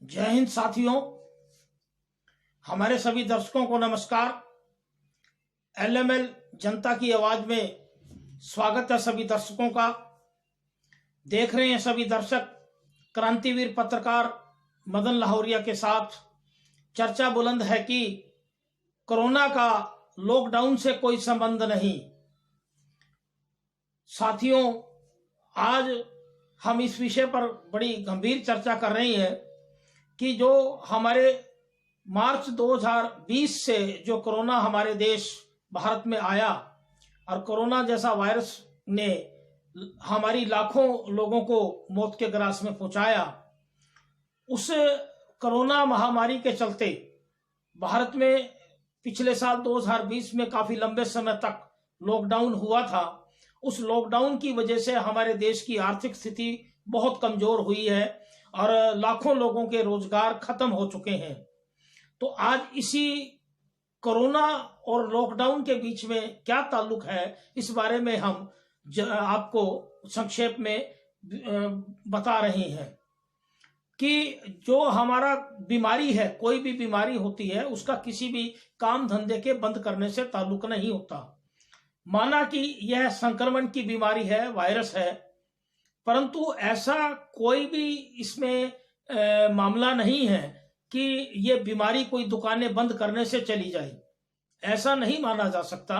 जय हिंद साथियों, हमारे सभी दर्शकों को नमस्कार। एलएमएल जनता की आवाज में स्वागत है सभी दर्शकों का। देख रहे हैं सभी दर्शक, क्रांतिवीर पत्रकार मदन लाहौरिया के साथ चर्चा बुलंद है कि कोरोना का लॉकडाउन से कोई संबंध नहीं। साथियों, आज हम इस विषय पर बड़ी गंभीर चर्चा कर रहे हैं कि जो हमारे मार्च 2020 से जो कोरोना हमारे देश भारत में आया और कोरोना जैसा वायरस ने हमारी लाखों लोगों को मौत के ग्रास में पहुंचाया, उस कोरोना महामारी के चलते भारत में पिछले साल 2020 में काफी लंबे समय तक लॉकडाउन हुआ था। उस लॉकडाउन की वजह से हमारे देश की आर्थिक स्थिति बहुत कमजोर हुई है और लाखों लोगों के रोजगार खत्म हो चुके हैं। तो आज इसी कोरोना और लॉकडाउन के बीच में क्या ताल्लुक है, इस बारे में हम आपको संक्षेप में बता रहे हैं कि जो हमारा बीमारी है, कोई भी बीमारी होती है, उसका किसी भी काम धंधे के बंद करने से ताल्लुक नहीं होता। माना कि यह संक्रमण की बीमारी है, वायरस है, परंतु ऐसा कोई भी इसमें मामला नहीं है कि ये बीमारी कोई दुकानें बंद करने से चली जाए। ऐसा नहीं माना जा सकता।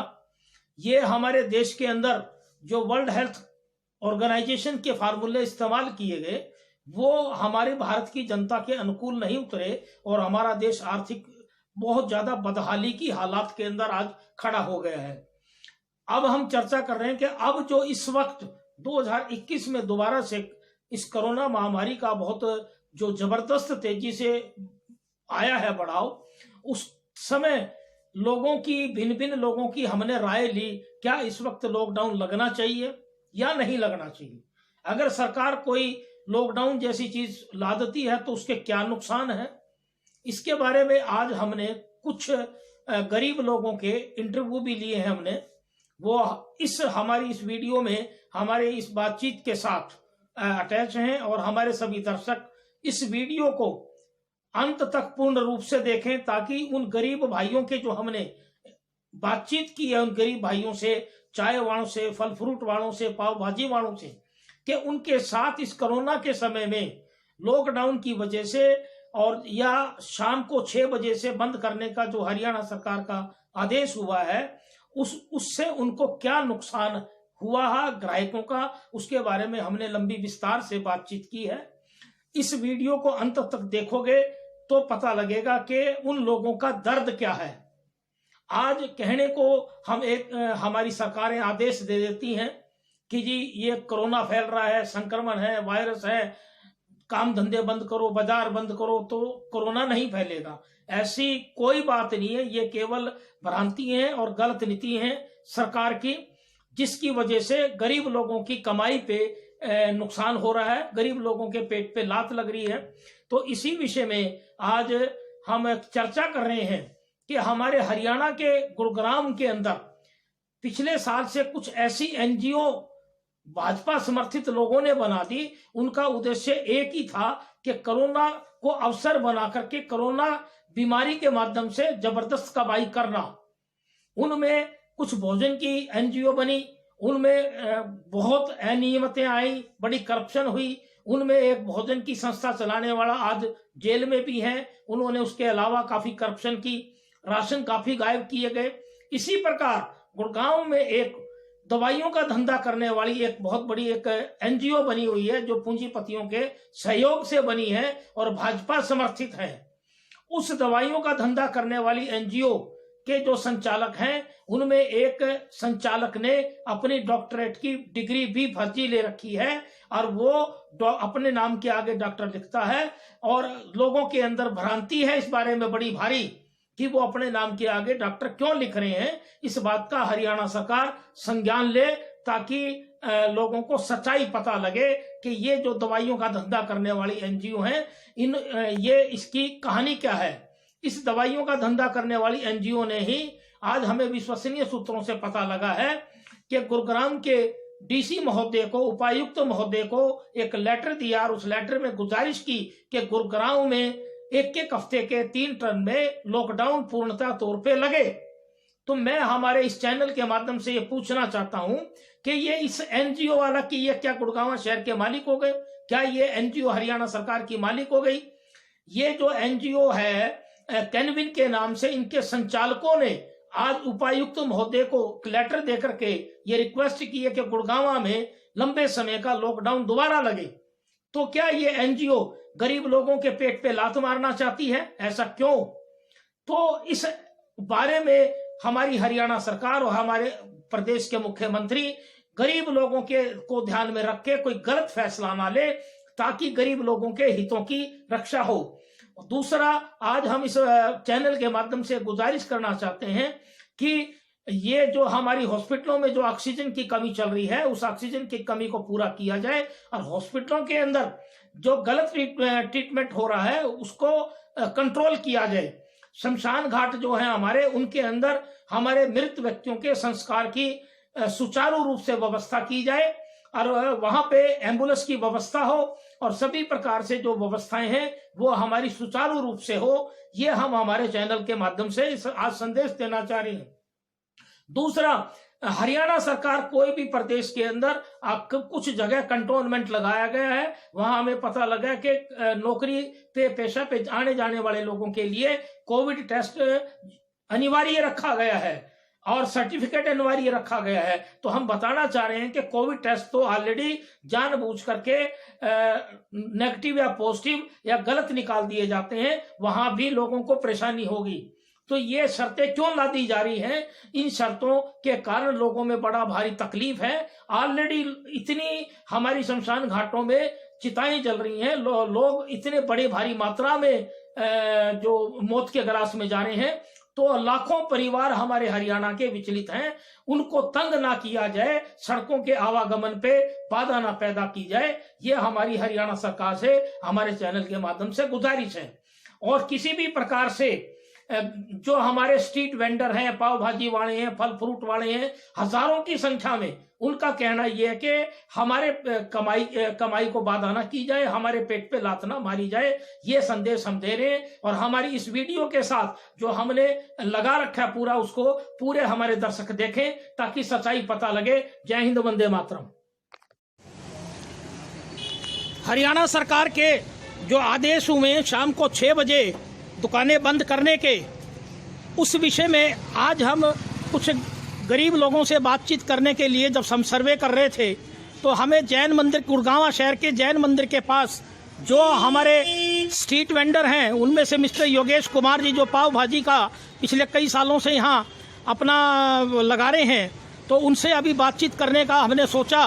ये हमारे देश के अंदर जो वर्ल्ड हेल्थ ऑर्गेनाइजेशन के फार्मूले इस्तेमाल किए गए, वो हमारे भारत की जनता के अनुकूल नहीं उतरे और हमारा देश आर्थिक बहुत ज्यादा बदहाली की हालात के अंदर आज खड़ा हो गया है। अब हम चर्चा कर रहे हैं कि अब जो इस वक्त 2021 में दोबारा से इस कोरोना महामारी का बहुत जो जबरदस्त तेजी से आया है बढ़ाव, उस समय लोगों की भिन्न लोगों की हमने राय ली, क्या इस वक्त लॉकडाउन लगना चाहिए या नहीं लगना चाहिए। अगर सरकार कोई लॉकडाउन जैसी चीज ला देती है तो उसके क्या नुकसान है, इसके बारे में आज हमने कुछ गरीब लोगों के इंटरव्यू भी लिए हैं हमने। वो हमारी इस वीडियो में हमारे इस बातचीत के साथ अटैच हैं और हमारे सभी दर्शक इस वीडियो को अंत तक पूर्ण रूप से देखें, ताकि उन गरीब भाइयों के जो हमने बातचीत की है, उन गरीब भाइयों से, चाय वालों से, फल फ्रूट वालों से, पाव भाजी वालों से, कि उनके साथ इस कोरोना के समय में लॉकडाउन की वजह से और या शाम को 6 बजे से बंद करने का जो हरियाणा सरकार का आदेश हुआ है, उससे उनको क्या नुकसान हुआ है ग्राहकों का, उसके बारे में हमने लंबी विस्तार से बातचीत की है। इस वीडियो को अंत तक देखोगे तो पता लगेगा कि उन लोगों का दर्द क्या है। आज कहने को हमारी सरकारें आदेश दे देती हैं कि जी ये कोरोना फैल रहा है, संक्रमण है, वायरस है, काम धंधे बंद करो, बाजार बंद करो तो कोरोना नहीं फैलेगा। ऐसी कोई बात नहीं है। ये केवल भ्रांति है और गलत नीति है सरकार की, जिसकी वजह से गरीब लोगों की कमाई पे नुकसान हो रहा है, गरीब लोगों के पेट पे लात लग रही है। तो इसी विषय में आज हम चर्चा कर रहे हैं कि हमारे हरियाणा के गुरुग्राम के अंदर पिछले साल से कुछ ऐसी एनजीओ भाजपा समर्थित लोगों ने बना दी। उनका उद्देश्य एक ही था कि कोरोना को अवसर बना करके कोरोना बीमारी के माध्यम से जबरदस्त कमाई करना। उनमें कुछ भोजन की एनजीओ बनी, उनमें बहुत अनियमितताएं आई, बड़ी करप्शन हुई। उनमें एक भोजन की संस्था चलाने वाला आज जेल में भी है। उन्होंने उसके अलावा काफी करप्शन की, राशन काफी गायब किए गए। इसी प्रकार गुड़गांव में एक दवाइयों का धंधा करने वाली एक बहुत बड़ी एक एनजीओ बनी हुई है, जो पूंजीपतियों के सहयोग से बनी है और भाजपा समर्थित है। उस दवाइयों का धंधा करने वाली एनजीओ के जो संचालक हैं, उनमें एक संचालक ने अपनी डॉक्टरेट की डिग्री भी फर्जी ले रखी है और वो अपने नाम के आगे डॉक्टर लिखता है। और लोगों के अंदर भ्रांति है इस बारे में बड़ी भारी कि वो अपने नाम के आगे डॉक्टर क्यों लिख रहे हैं। इस बात का हरियाणा सरकार संज्ञान ले, ताकि लोगों को सच्चाई पता लगे कि ये जो दवाइयों का धंधा करने वाली एनजीओ हैं, ये इसकी कहानी क्या है। इस दवाइयों का धंधा करने वाली एनजीओ ने ही, आज हमें विश्वसनीय सूत्रों से पता लगा है कि गुरुग्राम के डीसी महोदय को, उपायुक्त महोदय को एक लेटर दिया और उस लेटर में गुजारिश की कि गुरुग्राम में एक हफ्ते के 3 टर्न में लॉकडाउन पूर्णतः तौर पे लगे। तो मैं हमारे इस चैनल के माध्यम से ये पूछना चाहता हूं कि ये इस एनजीओ वाला की ये क्या गुड़गांव शहर के मालिक हो गए? क्या ये एनजीओ हरियाणा सरकार की मालिक हो गई? ये जो एनजीओ है कैनविन के नाम से, इनके संचालकों ने आज उपायुक्त महोदय को लेटर देकर के ये रिक्वेस्ट की है कि गुड़गांव में लंबे समय का लॉकडाउन दोबारा लगे। तो क्या ये एनजीओ गरीब लोगों के पेट पे लात मारना चाहती है? ऐसा क्यों? तो इस बारे में हमारी हरियाणा सरकार और हमारे प्रदेश के मुख्यमंत्री गरीब लोगों के को ध्यान में रख के कोई गलत फैसला ना ले, ताकि गरीब लोगों के हितों की रक्षा हो। दूसरा, आज हम इस चैनल के माध्यम से गुजारिश करना चाहते हैं कि ये जो हमारी हॉस्पिटलों में जो ऑक्सीजन की कमी चल रही है, उस ऑक्सीजन की कमी को पूरा किया जाए और हॉस्पिटलों के अंदर जो गलत ट्रीटमेंट हो रहा है उसको कंट्रोल किया जाए। शमशान घाट जो है हमारे, उनके अंदर हमारे मृत व्यक्तियों के संस्कार की सुचारू रूप से व्यवस्था की जाए और वहां पे एम्बुलेंस की व्यवस्था हो और सभी प्रकार से जो व्यवस्थाएं हैं वो हमारी सुचारू रूप से हो। ये हम हमारे चैनल के माध्यम से आज संदेश देना चाह रहे हैं। दूसरा, हरियाणा सरकार कोई भी प्रदेश के अंदर कुछ जगह कंटोनमेंट लगाया गया है, वहां हमें पता लगा कि नौकरी पे पेशा पे आने जाने वाले लोगों के लिए कोविड टेस्ट अनिवार्य रखा गया है और सर्टिफिकेट अनिवार्य रखा गया है। तो हम बताना चाह रहे हैं कि कोविड टेस्ट तो ऑलरेडी जानबूझ करके नेगेटिव या पॉजिटिव या गलत निकाल दिए जाते हैं, वहां भी लोगों को परेशानी होगी। तो ये शर्तें क्यों ला दी जा रही हैं? इन शर्तों के कारण लोगों में बड़ा भारी तकलीफ है। ऑलरेडी इतनी हमारी शमशान घाटों में चिताएं जल रही हैं, लोग इतने बड़े भारी मात्रा में जो मौत के ग्रास में जा रहे हैं। तो लाखों परिवार हमारे हरियाणा के विचलित हैं, उनको तंग ना किया जाए, सड़कों के आवागमन पे बाधा ना पैदा की जाए। ये हमारी हरियाणा सरकार से हमारे चैनल के माध्यम से गुजारिश है। और किसी भी प्रकार से जो हमारे स्ट्रीट वेंडर हैं, पाव भाजी वाले हैं, फल फ्रूट वाले हैं, हजारों की संख्या में, उनका कहना यह है कि हमारे कमाई को बाधा ना की जाए, हमारे पेट पे लात ना मारी जाए। ये संदेश हम दे रहे हैं और हमारी इस वीडियो के साथ जो हमने लगा रखा है पूरा, उसको पूरे हमारे दर्शक देखें ताकि सच्चाई पता लगे। जय हिंद, वंदे मातरम। हरियाणा सरकार के जो आदेश हुए शाम को 6 बजे दुकानें बंद करने के, उस विषय में आज हम कुछ गरीब लोगों से बातचीत करने के लिए जब हम सर्वे कर रहे थे तो हमें जैन मंदिर, गुड़गांव शहर के जैन मंदिर के पास जो हमारे स्ट्रीट वेंडर हैं उनमें से मिस्टर योगेश कुमार जी, जो पाव भाजी का पिछले कई सालों से यहाँ अपना लगा रहे हैं, तो उनसे अभी बातचीत करने का हमने सोचा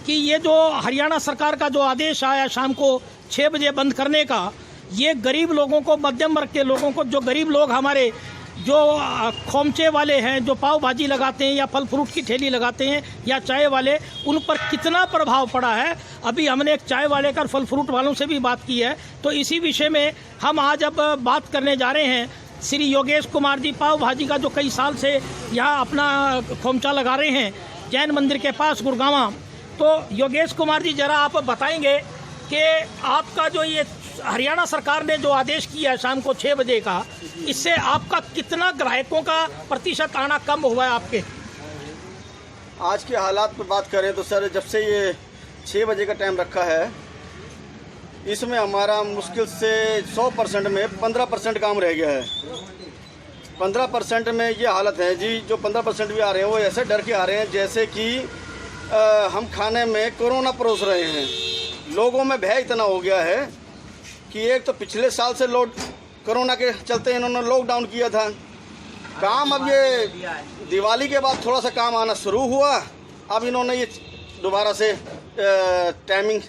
कि ये जो हरियाणा सरकार का जो आदेश आया शाम को 6 बजे बंद करने का, ये गरीब लोगों को, मध्यम वर्ग के लोगों को, जो गरीब लोग हमारे जो खोमचे वाले हैं, जो पाव भाजी लगाते हैं या फल फ्रूट की ठेली लगाते हैं या चाय वाले, उन पर कितना प्रभाव पड़ा है। अभी हमने एक चाय वाले का, फल फ्रूट वालों से भी बात की है। तो इसी विषय में हम आज अब बात करने जा रहे हैं। श्री योगेश कुमार जी पाव भाजी का जो कई साल से यहाँ अपना खोमचा लगा रहे हैं जैन मंदिर के पास गुड़गांव। तो योगेश कुमार जी, जरा आप बताएंगे कि आपका जो ये हरियाणा सरकार ने जो आदेश किया है शाम को 6 बजे का, इससे आपका कितना ग्राहकों का प्रतिशत आना कम हुआ है आपके? आज के हालात पर बात करें तो सर, जब से ये 6 बजे का टाइम रखा है, इसमें हमारा मुश्किल से 100% में 15% काम रह गया है। 15% में ये हालत है जी। जो 15% भी आ रहे हैं वो ऐसे डर के आ रहे हैं जैसे कि हम खाने में कोरोना परोस रहे हैं। लोगों में भय इतना हो गया है कि एक तो पिछले साल से कोरोना के चलते इन्होंने लॉकडाउन किया था। काम अब ये दिवाली के बाद थोड़ा सा काम आना शुरू हुआ, अब इन्होंने ये दोबारा से टाइमिंग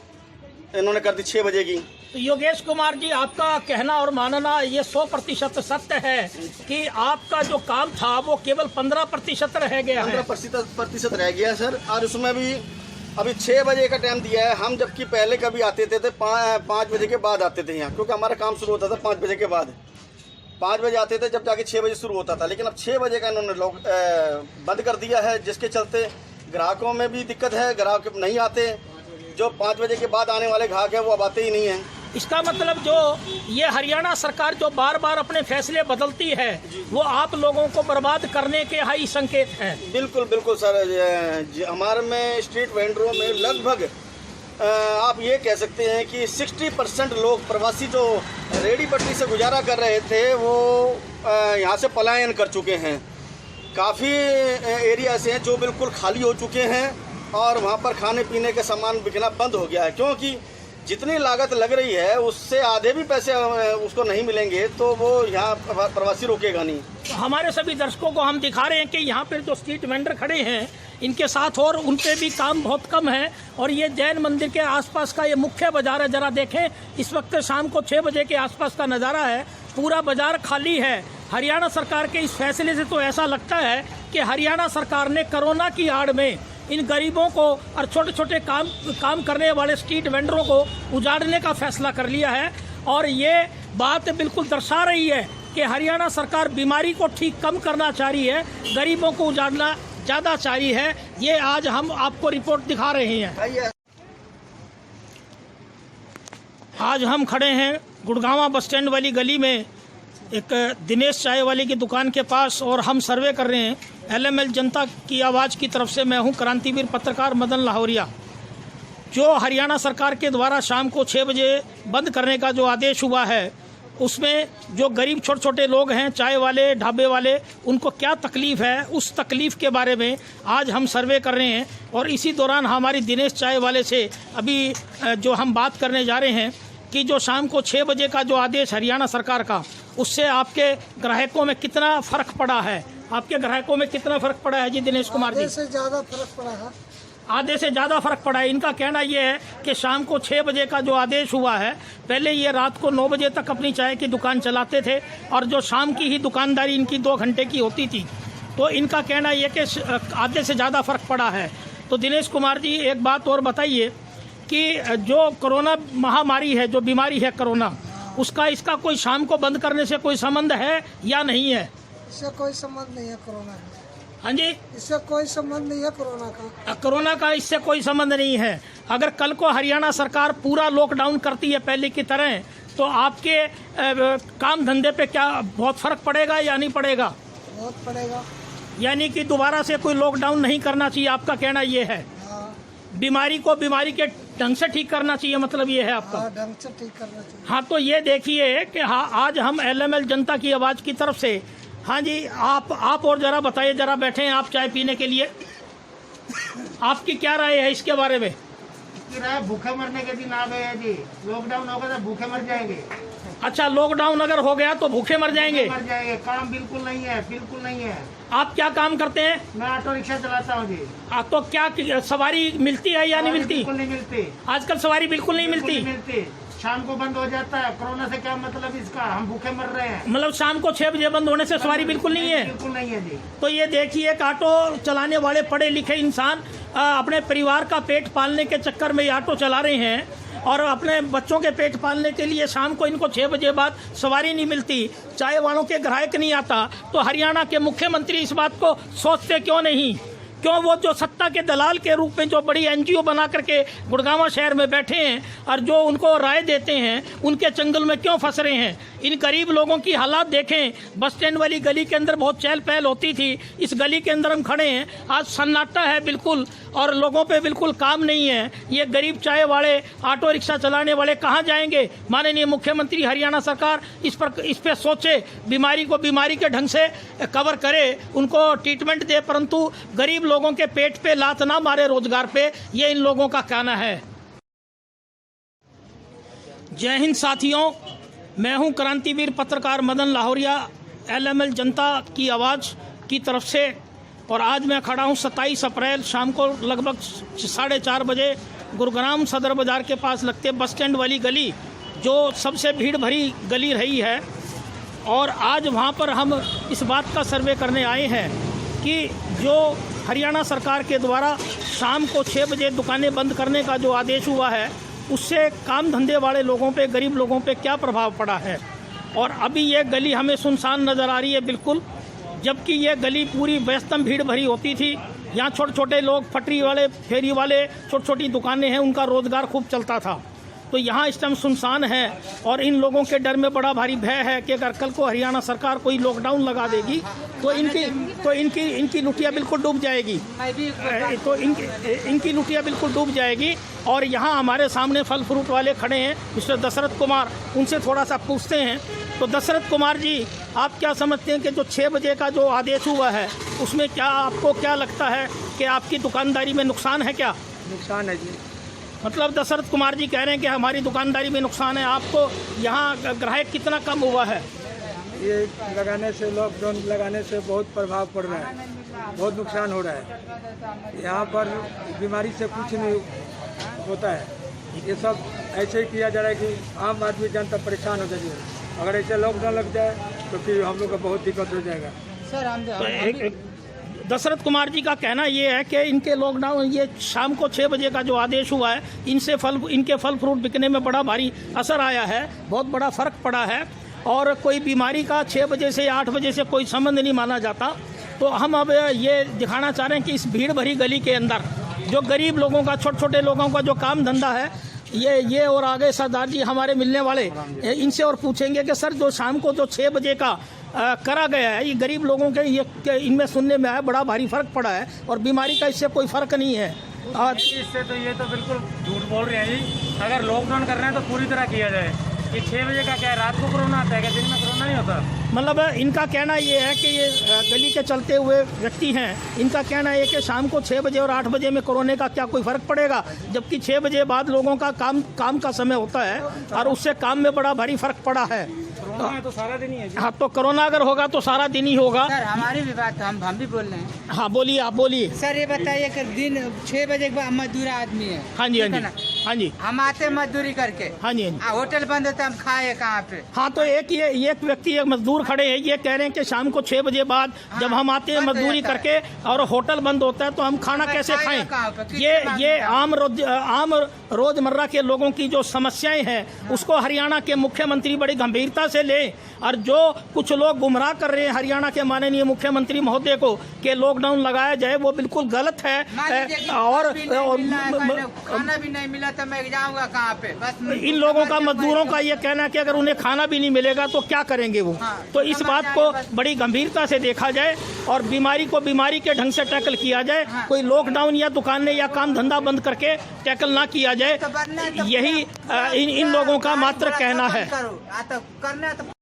इन्होंने कर दी 6 बजे की। तो योगेश कुमार जी, आपका कहना और मानना ये 100% सत्य है कि आपका जो काम था वो केवल 15% रह गया है? 15% रह गया है सर। और उसमें भी अभी 6 बजे का टाइम दिया है। हम जबकि पहले कभी आते थे 5 बजे के बाद आते थे यहाँ, क्योंकि हमारा काम शुरू होता था 5 बजे के बाद। 5 बजे आते थे, जब जाके 6 बजे शुरू होता था। लेकिन अब 6 बजे का इन्होंने बंद कर दिया है, जिसके चलते ग्राहकों में भी दिक्कत है, ग्राहक नहीं आते। जो 5 बजे के बाद आने वाले ग्राहक हैं वो अब आते ही नहीं हैं। इसका मतलब जो ये हरियाणा सरकार जो बार बार अपने फैसले बदलती है वो आप लोगों को बर्बाद करने के हाई संकेत हैं। बिल्कुल बिल्कुल सर, हमारे में स्ट्रीट वेंडरों में लगभग आप ये कह सकते हैं कि 60% लोग प्रवासी जो रेडी पटरी से गुजारा कर रहे थे वो यहाँ से पलायन कर चुके हैं। काफ़ी एरिया ऐसे हैं जो बिल्कुल खाली हो चुके हैं और वहाँ पर खाने पीने के सामान बिकना बंद हो गया है, क्योंकि जितनी लागत लग रही है उससे आधे भी पैसे उसको नहीं मिलेंगे तो वो यहाँ प्रवासी रोकेगा नहीं। तो हमारे सभी दर्शकों को हम दिखा रहे हैं कि यहाँ पर जो स्ट्रीट वेंडर खड़े हैं इनके साथ और उन पे भी काम बहुत कम है। और ये जैन मंदिर के आसपास का ये मुख्य बाजार है, जरा देखें इस वक्त शाम को 6 बजे के आसपास का नज़ारा है, पूरा बाजार खाली है। हरियाणा सरकार के इस फैसले से तो ऐसा लगता है कि हरियाणा सरकार ने कोरोना की आड़ में इन गरीबों को और छोटे छोटे काम करने वाले स्ट्रीट वेंडरों को उजाड़ने का फैसला कर लिया है। और ये बात बिल्कुल दर्शा रही है कि हरियाणा सरकार बीमारी को ठीक कम करना चाह रही है, गरीबों को उजाड़ना ज़्यादा चाह रही है। ये आज हम आपको रिपोर्ट दिखा रहे हैं। आज हम खड़े हैं गुड़गांवा बस स्टैंड वाली गली में एक दिनेश चाय वाले की दुकान के पास और हम सर्वे कर रहे हैं LML जनता की आवाज़ की तरफ से। मैं हूं क्रांतिवीर पत्रकार मदन लाहौरिया। जो हरियाणा सरकार के द्वारा शाम को 6 बजे बंद करने का जो आदेश हुआ है उसमें जो गरीब छोटे छोटे लोग हैं, चाय वाले, ढाबे वाले, उनको क्या तकलीफ़ है, उस तकलीफ़ के बारे में आज हम सर्वे कर रहे हैं। और इसी दौरान हमारी दिनेश चाय वाले से अभी जो हम बात करने जा रहे हैं कि जो शाम को 6 बजे का जो आदेश हरियाणा सरकार का, उससे आपके ग्राहकों में कितना फ़र्क पड़ा है? आपके ग्राहकों में कितना फ़र्क पड़ा है जी दिनेश कुमार जी? आधे से ज़्यादा फर्क पड़ा है। आधे से ज़्यादा फ़र्क पड़ा है। इनका कहना ये है कि शाम को 6 बजे का जो आदेश हुआ है, पहले ये रात को 9 बजे तक अपनी चाय की दुकान चलाते थे और जो शाम की ही दुकानदारी इनकी 2 घंटे की होती थी। तो इनका कहना ये कि आधे से ज़्यादा फ़र्क पड़ा है। तो दिनेश कुमार जी एक बात और बताइए कि जो कोरोना महामारी है, जो बीमारी है कोरोना, उसका इसका कोई शाम को बंद करने से कोई संबंध है या नहीं है? इससे कोई संबंध नहीं है कोरोना का। हाँ जी, इससे कोई संबंध नहीं है कोरोना का। इससे कोई संबंध नहीं है। अगर कल को हरियाणा सरकार पूरा लॉकडाउन करती है पहले की तरह तो आपके काम धंधे पे क्या बहुत फर्क पड़ेगा या नहीं पड़ेगा? बहुत पड़ेगा। यानी कि दोबारा से कोई लॉकडाउन नहीं करना चाहिए, आपका कहना ये है? हाँ। बीमारी को बीमारी के ढंग से ठीक करना चाहिए, मतलब ये है आपका? हाँ, ढंग से ठीक करना चाहिए। हाँ, तो ये देखिए कि हाँ, आज हम LML जनता की आवाज़ की तरफ से, हाँ जी, आप और जरा बताइए, जरा बैठे हैं आप चाय पीने के लिए, आपकी क्या राय है इसके बारे में? राय भूखे मरने के दिन आ गए हैं जी। लॉकडाउन होगा तो भूखे मर जाएंगे। अच्छा, लॉकडाउन अगर हो गया तो भूखे मर जाएंगे? मर जाएंगे। काम बिल्कुल नहीं है, बिल्कुल नहीं है। आप क्या काम करते हैं? मैं ऑटो रिक्शा चलाता हूँ जी। तो क्या सवारी मिलती है या नहीं मिलती? बिल्कुल नहीं मिलती। आजकल सवारी बिल्कुल नहीं मिलती। शाम को बंद हो जाता है। कोरोना से क्या मतलब इसका? हम भूखे मर रहे हैं। मतलब शाम को 6 बजे बंद होने से सवारी बिल्कुल नहीं है? बिल्कुल नहीं है जी। तो ये देखिए कि ऑटो चलाने वाले पढ़े लिखे इंसान अपने परिवार का पेट पालने के चक्कर में ये ऑटो चला रहे हैं और अपने बच्चों के पेट पालने के लिए शाम को इनको 6 बजे बाद सवारी नहीं मिलती, चाय वालों के ग्राहक नहीं आता। तो हरियाणा के मुख्यमंत्री इस बात को सोचते क्यों नहीं? क्यों वो जो सत्ता के दलाल के रूप में जो बड़ी NGO बना करके गुड़गांवा शहर में बैठे हैं और जो उनको राय देते हैं, उनके चंगुल में क्यों फंस रहे हैं? इन गरीब लोगों की हालात देखें। बस स्टैंड वाली गली के अंदर बहुत चहल पहल होती थी, इस गली के अंदर हम खड़े हैं, आज सन्नाटा है बिल्कुल और लोगों पे बिल्कुल काम नहीं है। ये गरीब चाय वाले, ऑटो रिक्शा चलाने वाले कहाँ जाएंगे? माननीय मुख्यमंत्री हरियाणा सरकार इस पे सोचे, बीमारी को बीमारी के ढंग से कवर करे, उनको ट्रीटमेंट दे, परंतु गरीब लोगों के पेट पे लात ना मारे रोजगार पे, ये इन लोगों का कहना है। जय हिंद साथियों, मैं हूं क्रांतिवीर पत्रकार मदन लाहौरिया, LML जनता की आवाज़ की तरफ से। और आज मैं खड़ा हूं 27 अप्रैल शाम को लगभग 4:30 बजे गुरुग्राम सदर बाज़ार के पास लगते बस स्टैंड वाली गली, जो सबसे भीड़ भरी गली रही है। और आज वहां पर हम इस बात का सर्वे करने आए हैं कि जो हरियाणा सरकार के द्वारा शाम को 6 बजे दुकानें बंद करने का जो आदेश हुआ है, उससे काम धंधे वाले लोगों पे, गरीब लोगों पे क्या प्रभाव पड़ा है। और अभी ये गली हमें सुनसान नज़र आ रही है बिल्कुल, जबकि ये गली पूरी व्यस्तम भीड़ भरी होती थी। यहाँ छोटे छोटे लोग, पटरी वाले, फेरी वाले, छोटी छोटी दुकानें हैं, उनका रोजगार खूब चलता था। तो यहाँ इस टाइम सुनसान है और इन लोगों के डर में बड़ा भारी भय है कि अगर कल को हरियाणा सरकार कोई लॉकडाउन लगा देगी तो इनकी लुटिया बिल्कुल डूब जाएगी। तो इनकी लुटिया बिल्कुल डूब जाएगी। और यहाँ हमारे सामने फल फ्रूट वाले खड़े हैं, मिस्टर दशरथ कुमार, उनसे थोड़ा सा पूछते हैं। तो दशरथ कुमार जी, आप क्या समझते हैं कि जो 6 बजे का जो आदेश हुआ है उसमें क्या आपको क्या लगता है कि आपकी दुकानदारी में नुकसान है? क्या नुकसान है जी? मतलब दशरथ कुमार जी कह रहे हैं कि हमारी दुकानदारी में नुकसान है। आपको यहाँ ग्राहक कितना कम हुआ है? ये लगाने से, लॉकडाउन लगाने से बहुत प्रभाव पड़ रहा है, बहुत नुकसान हो रहा है। यहाँ पर बीमारी से कुछ नहीं होता है। ये सब ऐसे ही किया जा रहा है कि आम आदमी जनता परेशान हो जाएगी। अगर ऐसे लॉकडाउन लग जाए तो फिर हम लोग का बहुत दिक्कत हो जाएगा। सर हम दशरथ कुमार जी का कहना ये है कि इनके लॉकडाउन, ये शाम को 6 बजे का जो आदेश हुआ है, इनके फल फ्रूट बिकने में बड़ा भारी असर आया है, बहुत बड़ा फ़र्क पड़ा है। और कोई बीमारी का 6 बजे से 8 बजे से कोई संबंध नहीं माना जाता। तो हम अब ये दिखाना चाह रहे हैं कि इस भीड़ भरी गली के अंदर जो गरीब लोगों का, छोटे छोटे लोगों का जो काम धंधा है, ये और आगे सरदार जी हमारे मिलने वाले, इनसे और पूछेंगे कि सर जो शाम को जो 6 बजे का करा गया है, ये गरीब लोगों के ये इनमें सुनने में आया बड़ा भारी फर्क पड़ा है और बीमारी का इससे कोई फर्क नहीं है। इससे तो ये तो बिल्कुल झूठ बोल रहे हैं जी। अगर लॉकडाउन कर रहे हैं तो पूरी तरह किया जाए। ये 6 बजे का क्या है, रात को कोरोना आता है क्या, दिन में कोरोना नहीं होता? मतलब इनका कहना ये है कि ये गली के चलते हुए व्यक्ति हैं, इनका कहना है कि शाम को 6 बजे और 8 बजे में कोरोना का क्या कोई फ़र्क पड़ेगा, जबकि 6 बजे बाद लोगों का काम का समय होता है और उससे काम में बड़ा भारी फर्क पड़ा है। कोरोना तो सारा दिन ही है जी। हाँ, तो कोरोना अगर होगा तो सारा दिन ही होगा। सर हमारी भी बात, हम भी बोल रहे हैं। हाँ बोलिए, आप बोलिए। सर ये बताइए कि दिन 6 बजे के बाद मजदूर आदमी है। हाँ जी, हाँ जी, हाँ जी, हम आते मजदूरी करके। हाँ जी, हाँ जी। होटल बंद होता है, हम खाए कहाँ पे? हाँ, तो एक व्यक्ति, एक मजदूर खड़े हैं, ये कह रहे हैं कि शाम को 6 बजे बाद जब हम आते हैं मजदूरी करके और होटल बंद होता है तो हम खाना कैसे खाएं? ये आम रोजमर्रा के लोगों की जो समस्याएं हैं उसको हरियाणा के मुख्यमंत्री बड़ी गंभीरता से लें। और जो कुछ लोग गुमराह कर रहे हैं हरियाणा के माननीय मुख्यमंत्री महोदय को कि लॉकडाउन लगाया जाए, वो बिल्कुल गलत है। और खाना भी नहीं मिला तो मैं जाऊंगा कहाँ पे? बस इन लोगों का, मजदूरों का ये कहना है कि अगर उन्हें खाना भी नहीं मिलेगा तो क्या करेंगे वो। तो इस बात को बड़ी गंभीरता से देखा जाए और बीमारी को बीमारी के ढंग से टैकल किया जाए। कोई लॉकडाउन या दुकानें या काम धंधा बंद करके टैकल ना किया जाए, यही इन लोगों का मात्र कहना है।